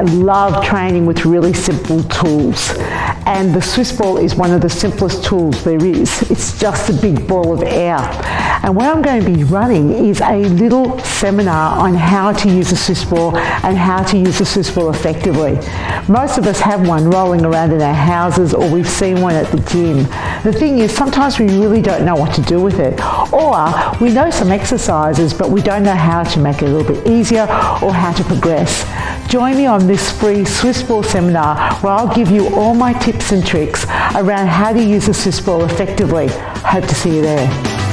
love training with really simple tools. And the Swiss ball is one of the simplest tools there is. It's just a big ball of air. And what I'm going to be running is a little seminar on how to use a Swiss ball and how to use a Swiss ball effectively. Most of us have one rolling around in our houses, or we've seen one at the gym. The thing is, sometimes we really don't know what to do with it. Or we know some exercises, but we don't know how to make it a little bit easier or how to progress. Join me on this free Swiss ball seminar where I'll give you all my tips and tricks around how to use a Swiss ball effectively. Hope to see you there.